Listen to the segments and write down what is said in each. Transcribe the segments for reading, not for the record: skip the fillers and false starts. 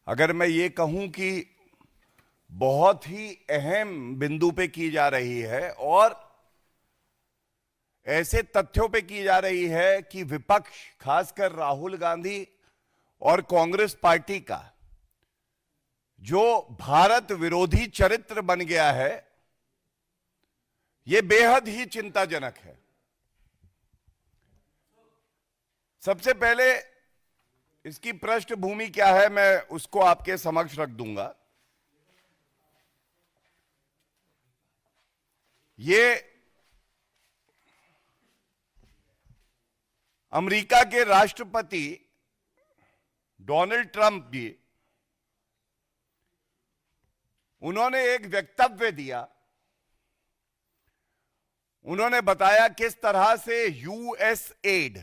अगर मैं ये कहूं कि बहुत ही अहम बिंदु पे की जा रही है और ऐसे तथ्यों पे की जा रही है कि विपक्ष, खासकर राहुल गांधी और कांग्रेस पार्टी का जो भारत विरोधी चरित्र बन गया है, यह बेहद ही चिंताजनक है। सबसे पहले इसकी पृष्ठभूमि क्या है, मैं उसको आपके समक्ष रख दूंगा। ये अमेरिका के राष्ट्रपति डोनाल्ड ट्रंप जी, उन्होंने एक वक्तव्य दिया। उन्होंने बताया किस तरह से यूएस एड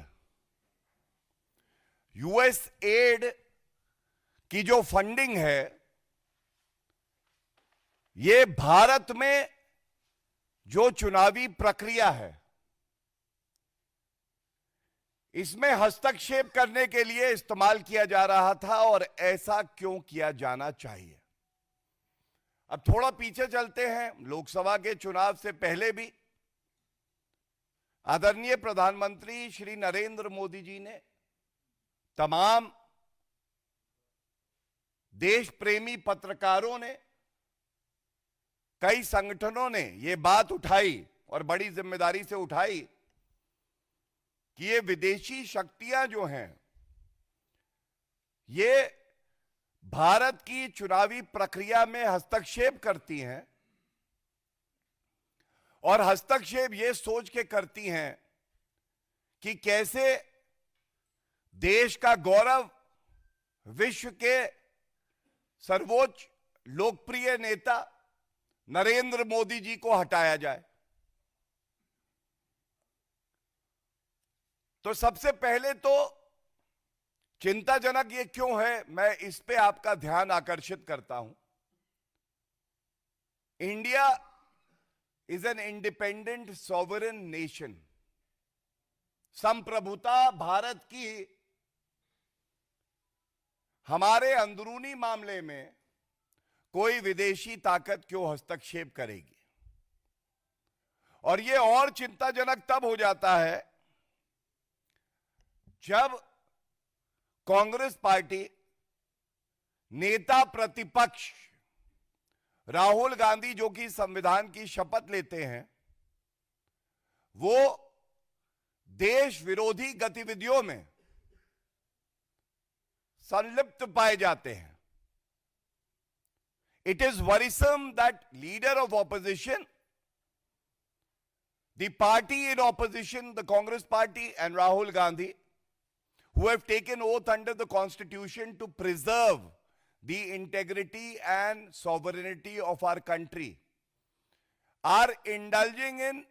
की जो फंडिंग है, ये भारत में जो चुनावी प्रक्रिया है, इसमें हस्तक्षेप करने के लिए इस्तेमाल किया जा रहा था और ऐसा क्यों किया जाना चाहिए। अब थोड़ा पीछे चलते हैं। लोकसभा के चुनाव से पहले भी आदरणीय प्रधानमंत्री श्री नरेंद्र मोदी जी ने, तमाम देश प्रेमी पत्रकारों ने, कई संगठनों ने यह बात उठाई और बड़ी जिम्मेदारी से उठाई कि ये विदेशी शक्तियां जो हैं, ये भारत की चुनावी प्रक्रिया में हस्तक्षेप करती हैं और हस्तक्षेप ये सोच के करती हैं कि कैसे देश का गौरव, विश्व के सर्वोच्च लोकप्रिय नेता नरेंद्र मोदी जी को हटाया जाए। तो सबसे पहले तो चिंताजनक ये क्यों है, मैं इस पे आपका ध्यान आकर्षित करता हूं। India is an independent sovereign nation. संप्रभुता भारत की हमारे अंदरूनी मामले में कोई विदेशी ताकत क्यों हस्तक्षेप करेगी। और यह और चिंताजनक तब हो जाता है जब कांग्रेस पार्टी नेता प्रतिपक्ष राहुल गांधी, जो कि संविधान की शपथ लेते हैं, वो देश विरोधी गतिविधियों में संलिप्त पाए जाते हैं। It is worrisome that leader of opposition, the party in opposition, the Congress party and Rahul Gandhi, who have taken oath under the Constitution to preserve the integrity and sovereignty of our country, are indulging in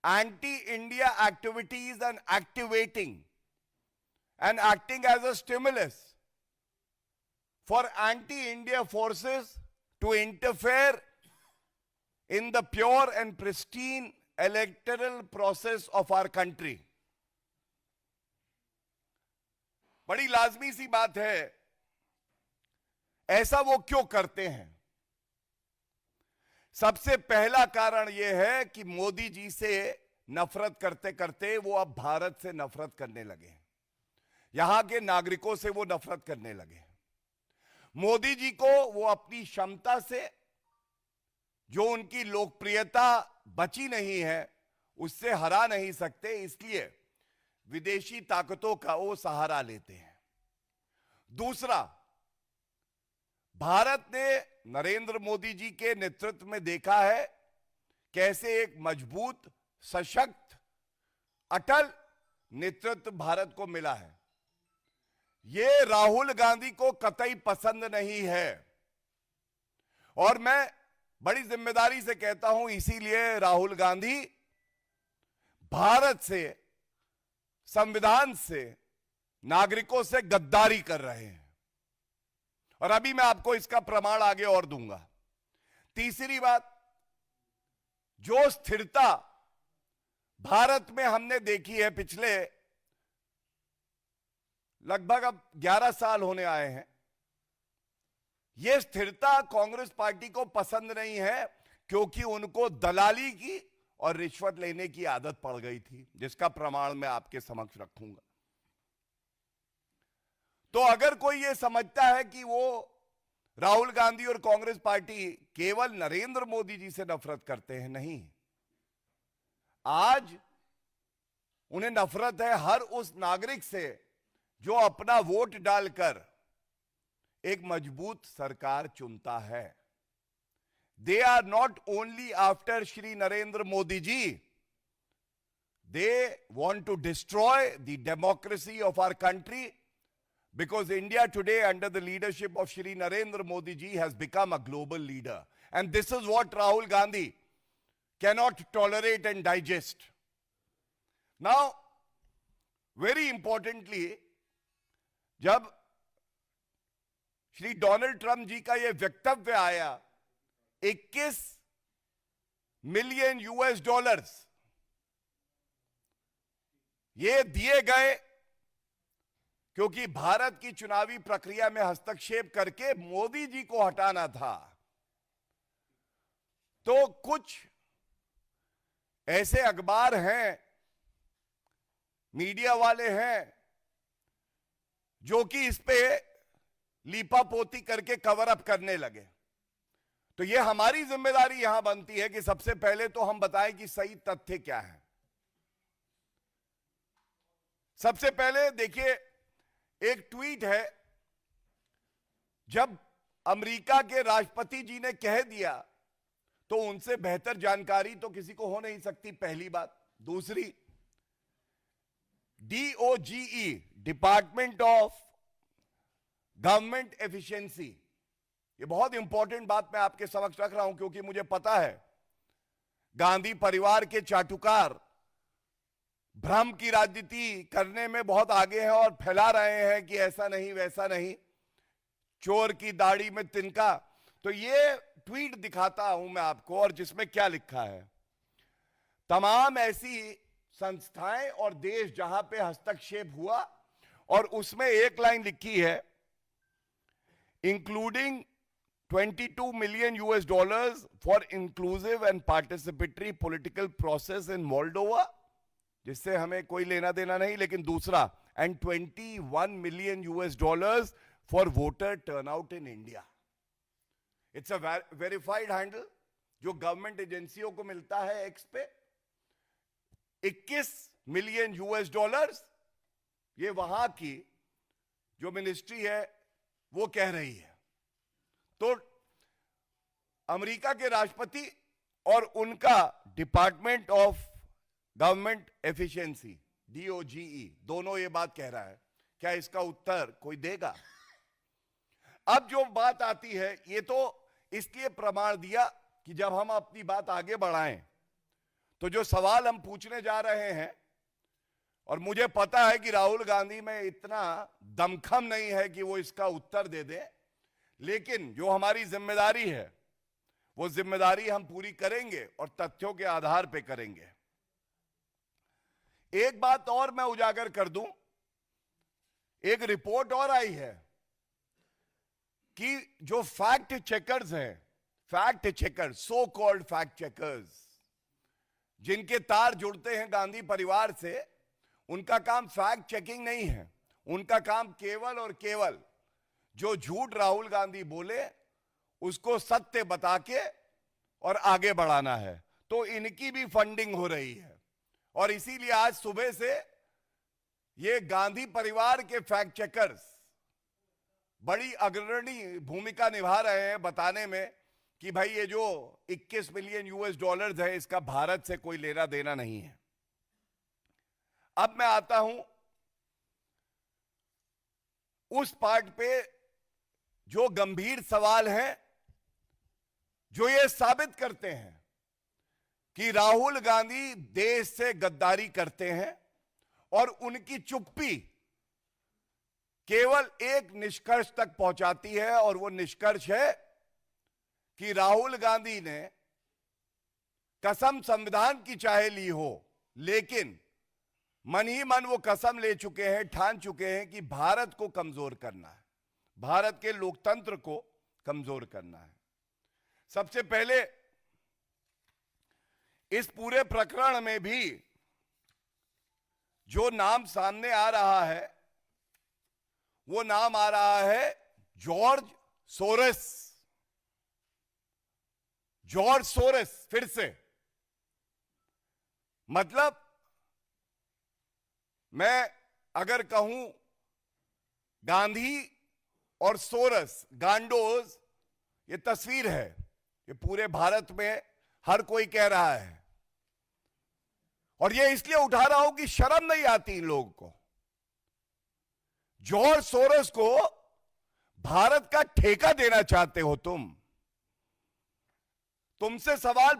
anti-India activities and activating and acting as a stimulus for anti-India forces to interfere in the pure and pristine electoral process of our country. बड़ी लाजमी सी बात है, ऐसा वो क्यों करते हैं। सबसे पहला कारण यह है कि मोदी जी से नफरत करते करते वो अब भारत से नफरत करने लगे हैं, यहां के नागरिकों से वो नफरत करने लगे। मोदी जी को वो अपनी क्षमता से, जो उनकी लोकप्रियता बची नहीं है, उससे हरा नहीं सकते, इसलिए विदेशी ताकतों का वो सहारा लेते हैं। दूसरा, भारत ने नरेंद्र मोदी जी के नेतृत्व में देखा है कैसे एक मजबूत, सशक्त, अटल नेतृत्व भारत को मिला है। ये राहुल गांधी को कतई पसंद नहीं है और मैं बड़ी जिम्मेदारी से कहता हूं, इसीलिए राहुल गांधी भारत से, संविधान से, नागरिकों से गद्दारी कर रहे हैं और अभी मैं आपको इसका प्रमाण आगे और दूंगा। तीसरी बात, जो स्थिरता भारत में हमने देखी है पिछले लगभग अब 11 साल होने आए हैं, यह स्थिरता कांग्रेस पार्टी को पसंद नहीं है, क्योंकि उनको दलाली की और रिश्वत लेने की आदत पड़ गई थी, जिसका प्रमाण मैं आपके समक्ष रखूंगा। तो अगर कोई यह समझता है कि वो राहुल गांधी और कांग्रेस पार्टी केवल नरेंद्र मोदी जी से नफरत करते हैं, नहीं, आज उन्हें नफरत है हर उस नागरिक से जो अपना वोट डालकर एक मजबूत सरकार चुनता है। They are not only after Shri Narendra Modi ji, they want to destroy the democracy of our country, because India today under the leadership of Shri Narendra Modi ji has become a global leader, and this is what Rahul Gandhi cannot tolerate and digest. Now, very importantly, जब Shri Donald Trump जी का यह वक्तव्य आया, 21 million US dollars ये दिए गए क्योंकि भारत की चुनावी प्रक्रिया में हस्तक्षेप करके मोदी जी को हटाना था। तो कुछ ऐसे अखबार हैं, मीडिया वाले हैं, जो कि इस पे लीपापोती करके कवर अप करने लगे। तो ये हमारी जिम्मेदारी यहां बनती है कि सबसे पहले तो हम बताएं कि सही तथ्य क्या है। सबसे पहले देखिए, एक ट्वीट है, जब अमेरिका के राष्ट्रपति जी ने कह दिया तो उनसे बेहतर जानकारी तो किसी को हो नहीं सकती, पहली बात। दूसरी, DOGE, department of government efficiency, ये बहुत इंपॉर्टेंट बात मैं आपके समक्ष रख रहा हूं, क्योंकि मुझे पता है गांधी परिवार के चाटुकार भ्रम की राजनीति करने में बहुत आगे हैं और फैला रहे हैं कि ऐसा नहीं वैसा नहीं, चोर की दाढ़ी में तिनका। तो ये ट्वीट दिखाता हूं मैं आपको, और जिसमें क्या लिखा है, तमाम ऐसी संस्थाएं और देश जहां पे हस्तक्षेप हुआ, और उसमें एक लाइन लिखी है, including 22 million US dollars for inclusive and participatory political process in Moldova, जिससे हमें कोई लेना देना नहीं, लेकिन दूसरा, and 21 million US dollars for voter turnout in India. It's a verified handle जो गवर्नमेंट एजेंसियों को मिलता है एक्स पे। 21 मिलियन यूएस डॉलर्स ये वहां की जो मिनिस्ट्री है वो कह रही है। तो अमेरिका के राष्ट्रपति और उनका department of government efficiency, DOGE, दोनों ये बात कह रहा है। क्या इसका उत्तर कोई देगा? अब जो बात आती है, ये तो इसलिए प्रमाण दिया कि जब हम अपनी बात आगे बढ़ाएं तो जो सवाल हम पूछने जा रहे हैं, और मुझे पता है कि राहुल गांधी में इतना दमखम नहीं है कि वो इसका उत्तर दे दें, लेकिन जो हमारी जिम्मेदारी है वो जिम्मेदारी हम पूरी करेंगे और तथ्यों के आधार पर करेंगे। एक बात और मैं उजागर कर दूं, एक रिपोर्ट और आई है कि जो फैक्ट चेकर्स हैं, fact checkers, so called fact checkers, जिनके तार जुड़ते हैं गांधी परिवार से, उनका काम फैक्ट चेकिंग नहीं है। उनका काम केवल और केवल जो झूठ राहुल गांधी बोले उसको सत्य बता के और आगे बढ़ाना है। तो इनकी भी फंडिंग हो रही है, और इसीलिए आज सुबह से ये गांधी परिवार के फैक्ट चेकर्स बड़ी अग्रणी भूमिका निभा रहे हैं बताने में कि भाई ये जो 21 मिलियन यूएस डॉलर्स है, इसका भारत से कोई लेना देना नहीं है। अब मैं आता हूं उस पार्ट पे जो गंभीर सवाल हैं, जो ये साबित करते हैं कि राहुल गांधी देश से गद्दारी करते हैं, और उनकी चुप्पी केवल एक निष्कर्ष तक पहुंचाती है, और वो निष्कर्ष है कि राहुल गांधी ने कसम संविधान की चाहे ली हो, लेकिन मन ही मन वो कसम ले चुके हैं, ठान चुके हैं कि भारत को कमजोर करना है, भारत के लोकतंत्र को कमजोर करना है। सबसे पहले इस पूरे प्रकरण में भी जो नाम सामने आ रहा है वो नाम आ रहा है जॉर्ज सोरेस। जॉर्ज सोरेस, फिर से मतलब मैं अगर कहूं गांधी और सोरस, गांडोज, ये तस्वीर है, ये पूरे भारत में हर कोई कह रहा है। और ये इसलिए उठा रहा हूं कि शर्म नहीं आती इन लोगों को। जॉर्ज सोरस को भारत का ठेका देना चाहते हो तुम। तुमसे सवाल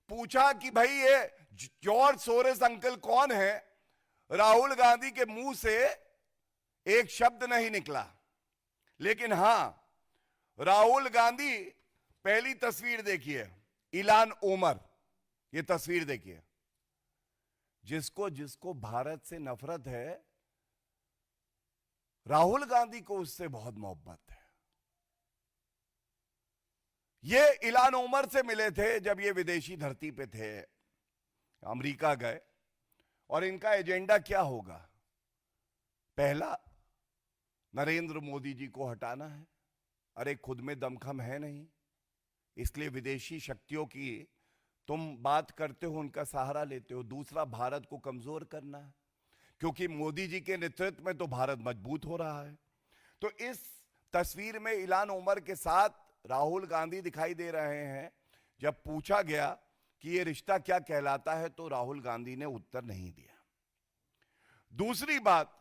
पूछा कि भाई ये जॉर्ज सोरस अंकल कौन है, राहुल गांधी के मुंह से एक शब्द नहीं निकला। लेकिन हां, राहुल गांधी, पहली तस्वीर देखिए, इलान ओमर, ये तस्वीर देखिए। जिसको जिसको भारत से नफरत है, राहुल गांधी को उससे बहुत मोहब्बत है। ये इलान ओमर से मिले थे जब ये विदेशी धरती पे थे, अमेरिका गए। और इनका एजेंडा क्या होगा? पहला, नरेंद्र मोदी जी को हटाना है। अरे खुद में दमखम है नहीं, इसलिए विदेशी शक्तियों की तुम बात करते हो, उनका सहारा लेते हो। दूसरा, भारत को कमजोर करना है, क्योंकि मोदी जी के नेतृत्व में तो भारत मजबूत हो रहा है। तो इस तस्वीर में इलान ओमर के साथ राहुल गांधी दिखाई दे रहे हैं। जब पूछा गया कि ये रिश्ता क्या कहलाता है, तो राहुल गांधी ने उत्तर नहीं दिया। दूसरी बात,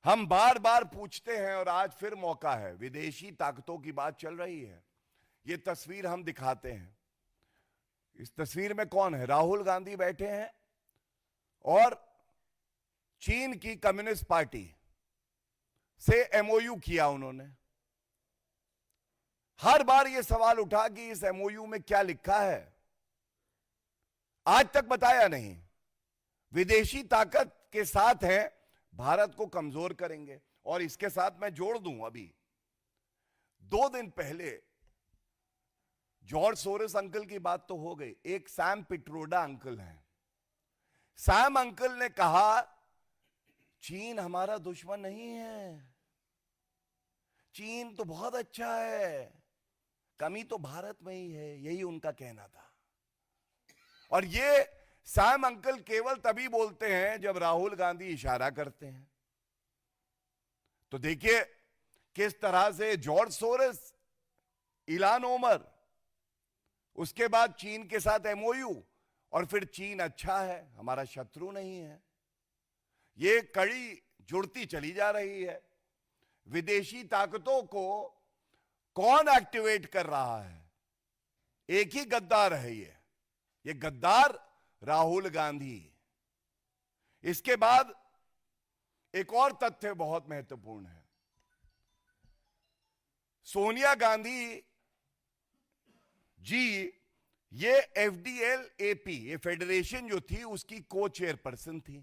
हम बार बार पूछते हैं और आज फिर मौका है, विदेशी ताकतों की बात चल रही है, ये तस्वीर हम दिखाते हैं। इस तस्वीर में कौन है? राहुल गांधी बैठे हैं और चीन की कम्युनिस्ट पार्टी से एमओयू किया उन्होंने। हर बार यह सवाल उठा कि इस एमओयू में क्या लिखा है, आज तक बताया नहीं। विदेशी ताकत के साथ है, भारत को कमजोर करेंगे। और इसके साथ मैं जोड़ दूं, अभी 2 दिन पहले जॉर्ज सोरेस अंकल की बात तो हो गई, एक सैम पिट्रोडा अंकल हैं। सैम अंकल ने कहा चीन हमारा दुश्मन नहीं है, चीन तो बहुत अच्छा है, कमी तो भारत में ही है, यही उनका कहना था। और ये सैम अंकल केवल तभी बोलते हैं जब राहुल गांधी इशारा करते हैं। तो देखिए किस तरह से जॉर्ज सोरेस, इलान ओमर, उसके बाद चीन के साथ एमओयू, और फिर चीन अच्छा है, हमारा शत्रु नहीं है। ये कड़ी जुड़ती चली जा रही है। विदेशी ताकतों को कौन एक्टिवेट कर रहा है? एक ही गद्दार है ये गद्दार राहुल गांधी। इसके बाद एक और तथ्य बहुत महत्वपूर्ण है। सोनिया गांधी जी, ये एफडीएल एपी, ये फेडरेशन जो थी, उसकी को चेयरपर्सन थी।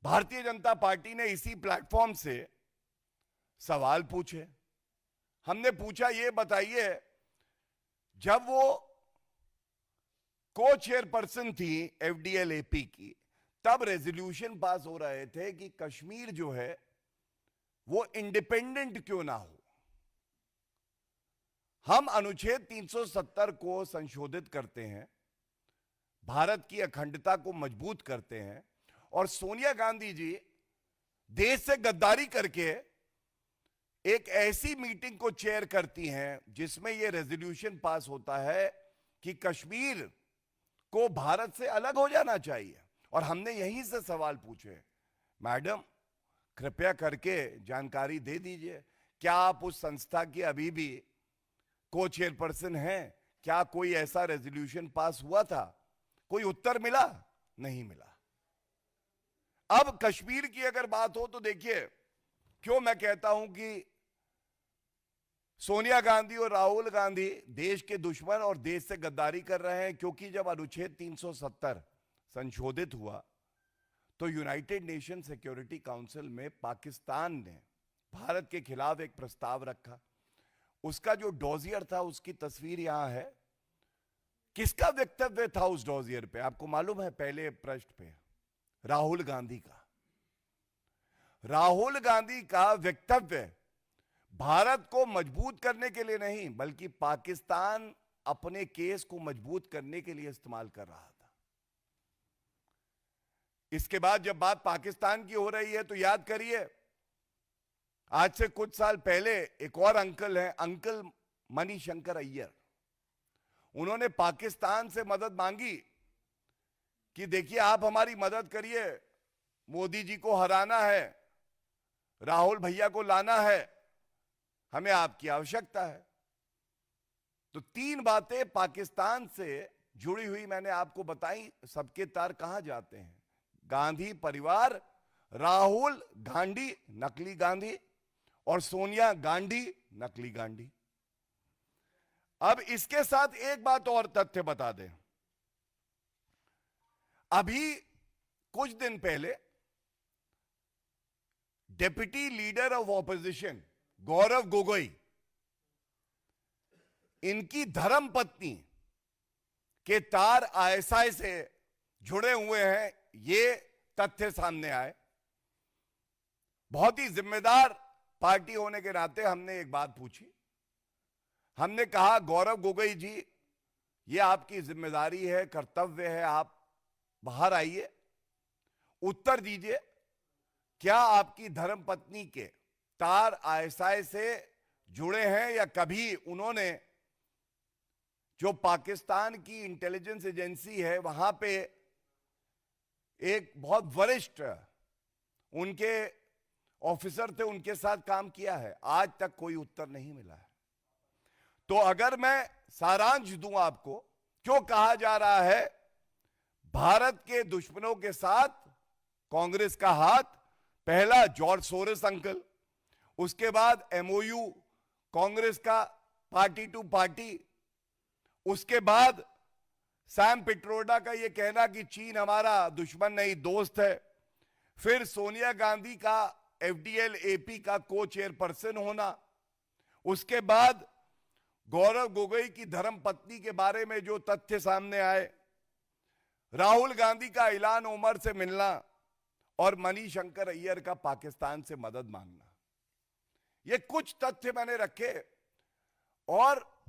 भारतीय जनता पार्टी ने इसी प्लेटफॉर्म से सवाल पूछे। हमने पूछा, ये बताइए, जब वो को चेयरपर्सन थी एफडीएल एपी की, तब रेजोल्यूशन पास हो रहे थे कि कश्मीर जो है वो इंडिपेंडेंट क्यों ना हो। हम अनुच्छेद 370 को संशोधित करते हैं, भारत की अखंडता को मजबूत करते हैं, और सोनिया गांधी जी देश से गद्दारी करके एक ऐसी मीटिंग को चेयर करती हैं जिसमें यह रेजोल्यूशन पास होता है कि कश्मीर को भारत से अलग हो जाना चाहिए। और हमने यहीं से सवाल पूछे, मैडम कृपया करके जानकारी दे दीजिए, क्या आप उस संस्था की अभी भी को चेयरपर्सन हैं? क्या कोई ऐसा रेजोल्यूशन पास हुआ था? कोई उत्तर मिला? नहीं मिला। अब कश्मीर की अगर बात हो तो देखिए, क्यों मैं कहता हूं कि सोनिया गांधी और राहुल गांधी देश के दुश्मन और देश से गद्दारी कर रहे हैं, क्योंकि जब अनुच्छेद 370 संशोधित हुआ तो यूनाइटेड नेशन सिक्योरिटी काउंसिल में पाकिस्तान ने भारत के खिलाफ एक प्रस्ताव रखा। उसका जो डॉजियर था उसकी तस्वीर यहां है। किसका वक्तव्य था उस डॉजियर पे आपको मालूम है? पहले पृष्ठ पे राहुल गांधी का। राहुल गांधी का वक्तव्य भारत को मजबूत करने के लिए नहीं बल्कि पाकिस्तान अपने केस को मजबूत करने के लिए इस्तेमाल कर रहा था। इसके बाद जब बात पाकिस्तान की हो रही है तो याद करिए, आज से कुछ साल पहले एक और अंकल हैं, अंकल मणिशंकर अय्यर। उन्होंने पाकिस्तान से मदद मांगी कि देखिए आप हमारी मदद करिए, मोदी जी को हराना है, राहुल भैया को लाना है, हमें आपकी आवश्यकता है। तो तीन बातें पाकिस्तान से जुड़ी हुई मैंने आपको बताई। सबके तार कहां जाते हैं? गांधी परिवार, राहुल गांधी नकली गांधी और सोनिया गांधी नकली गांधी। अब इसके साथ एक बात और तथ्य बता दें। अभी कुछ दिन पहले deputy leader of opposition Gaurav Gogoi, इनकी धर्मपत्नी के तार आईएसआई से जुड़े हुए हैं, ये तथ्य सामने आए। बहुत ही जिम्मेदार पार्टी होने के नाते हमने एक बात पूछी। हमने कहा गौरव गोगोई जी, ये आपकी जिम्मेदारी है, कर्तव्य है, आप बाहर आइए, उत्तर दीजिए, क्या आपकी धर्मपत्नी के तार आईएसआई से जुड़े हैं या कभी उन्होंने जो पाकिस्तान की इंटेलिजेंस एजेंसी है वहां पे एक बहुत वरिष्ठ उनके ऑफिसर थे, उनके साथ काम किया है? आज तक कोई उत्तर नहीं मिला है। तो अगर मैं सारांश दूं आपको, क्यों कहा जा रहा है भारत के दुश्मनों के साथ कांग्रेस का हाथ? पहला जॉर्ज सोरेस अंकल, उसके बाद एमओयू कांग्रेस का पार्टी टू पार्टी, उसके बाद सैम पिट्रोडा का यह कहना कि चीन हमारा दुश्मन नहीं दोस्त है, फिर सोनिया गांधी का एफडीएल एपी का को चेयरपर्सन होना, उसके बाद गौरव गोगोई की धर्मपत्नी के बारे में जो तथ्य सामने आए, राहुल गांधी का इल्हान उमर से मिलना और मणिशंकर अय्यर का पाकिस्तान से मदद मांगना। ये कुछ तथ्य मैंने रखे और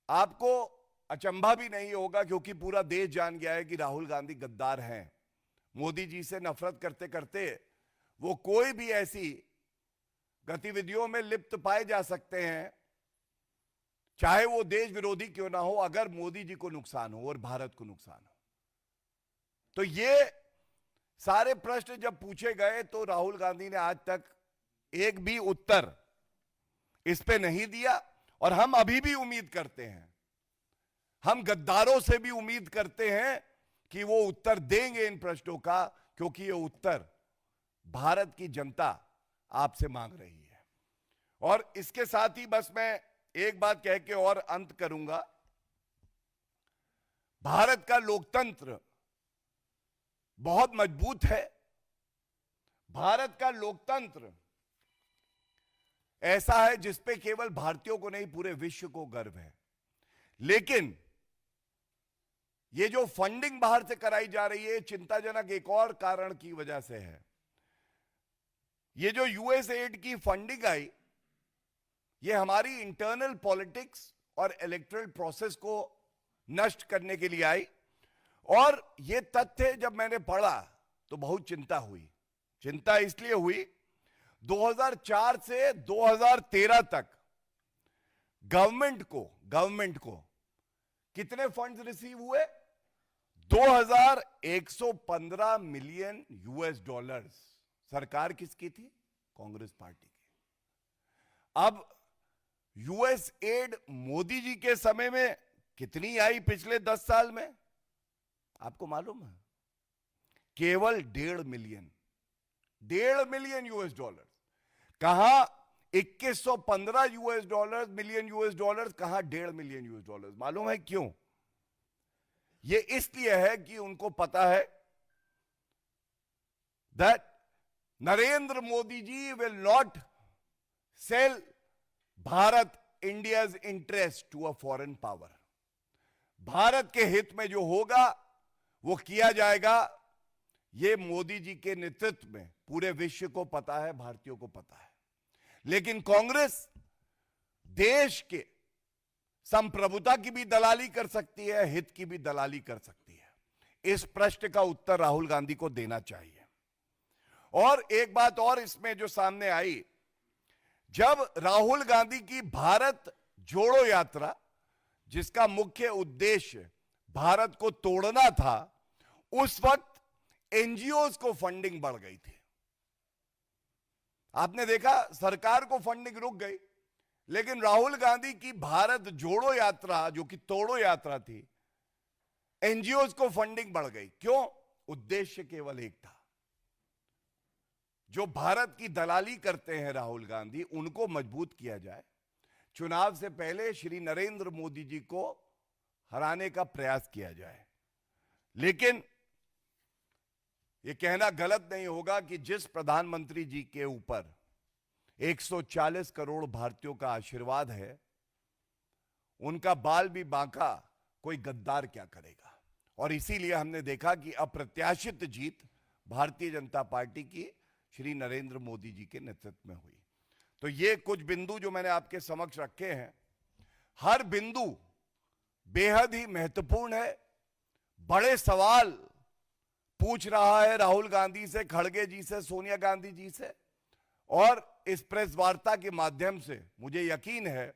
आपको अचंभा भी नहीं होगा क्योंकि पूरा देश जान गया है कि राहुल गांधी गद्दार हैं। मोदी जी से नफरत करते करते वो कोई भी ऐसी गतिविधियों में लिप्त पाए जा सकते हैं, चाहे वो देश विरोधी क्यों ना हो, अगर मोदी जी को नुकसान हो और भारत को नुकसान हो। तो ये सारे प्रश्न जब पूछे गए तो राहुल गांधी ने आज तक एक भी उत्तर इस पे नहीं दिया और हम अभी भी उम्मीद करते हैं, हम गद्दारों से भी उम्मीद करते हैं कि वो उत्तर देंगे इन प्रश्नों का, क्योंकि ये उत्तर भारत की जनता आपसे मांग रही है। और इसके साथ ही बस मैं एक बात कह के और अंत करूंगा। भारत का लोकतंत्र बहुत मजबूत है। भारत का लोकतंत्र ऐसा है जिसपे केवल भारतीयों को नहीं पूरे विश्व को गर्व है। लेकिन ये जो फंडिंग बाहर से कराई जा रही है, चिंताजनक एक और कारण की वजह से है। ये जो यूएस एड की फंडिंग आई, ये हमारी इंटरनल पॉलिटिक्स और इलेक्टोरल प्रोसेस को नष्ट करने के लिए आई। और ये तथ्य जब मैंने पढ़ा तो बहुत चिंता हुई। चिंता इसलिए हुई, 2004 से 2013 तक गवर्नमेंट को कितने फंड्स रिसीव हुए? 2115 मिलियन यूएस डॉलर्स। सरकार किसकी थी? कांग्रेस पार्टी की। अब यूएस एड मोदी जी के समय में कितनी आई पिछले 10 साल में? आपको मालूम है? केवल 1.5 मिलियन यूएस डॉलर। कहां 2115 US dollar million US dollar, कहां 1.5 मिलियन यूएस डॉलर। मालूम है क्यों? यह इसलिए है कि उनको पता है that Narendra Modi ji will not sell Bharat India's interest to a foreign power. Bharat के हित में जो होगा वो किया जाएगा। ये मोदी जी के नेतृत्व में पूरे विश्व को पता है, भारतीयों को पता है। लेकिन कांग्रेस देश के संप्रभुता की भी दलाली कर सकती है, हित की भी दलाली कर सकती है। इस प्रश्न का उत्तर राहुल गांधी को देना चाहिए। और एक बात और इसमें जो सामने आई, जब राहुल गांधी की भारत जोड़ो यात्रा, जिसका मुख्य उद्देश्य भारत को तोड़ना था, उस वक्त एनजीओज को फंडिंग बढ़ गई थी। आपने देखा सरकार को फंडिंग रुक गई, लेकिन राहुल गांधी की भारत जोड़ो यात्रा, जो कि तोड़ो यात्रा थी, एनजीओज को फंडिंग बढ़ गई। क्यों? उद्देश्य केवल एक था। जो भारत की दलाली करते हैं राहुल गांधी, उनको मजबूत किया जाए, चुनाव से पहले श्री नरेंद्र मोदी जी को हराने का प्रयास किया जाए। लेकिन यह कहना गलत नहीं होगा कि जिस प्रधानमंत्री जी के ऊपर 140 करोड़ भारतीयों का आशीर्वाद है, उनका बाल भी बांका कोई गद्दार क्या करेगा। और इसीलिए हमने देखा कि अप्रत्याशित जीत भारतीय जनता पार्टी की श्री नरेंद्र मोदी जी के नेतृत्व में हुई। तो ये कुछ बिंदु जो मैंने आपके समक्ष रखे हैं, हर बिंदु बेहद ही महत्वपूर्ण है। बड़े सवाल पूछ रहा है राहुल गांधी से, खड़गे जी से, सोनिया गांधी जी से। और इस प्रेस वार्ता के माध्यम से मुझे यकीन है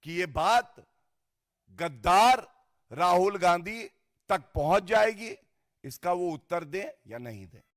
कि ये बात गद्दार राहुल गांधी तक पहुंच जाएगी। इसका वो उत्तर दें या नहीं दें।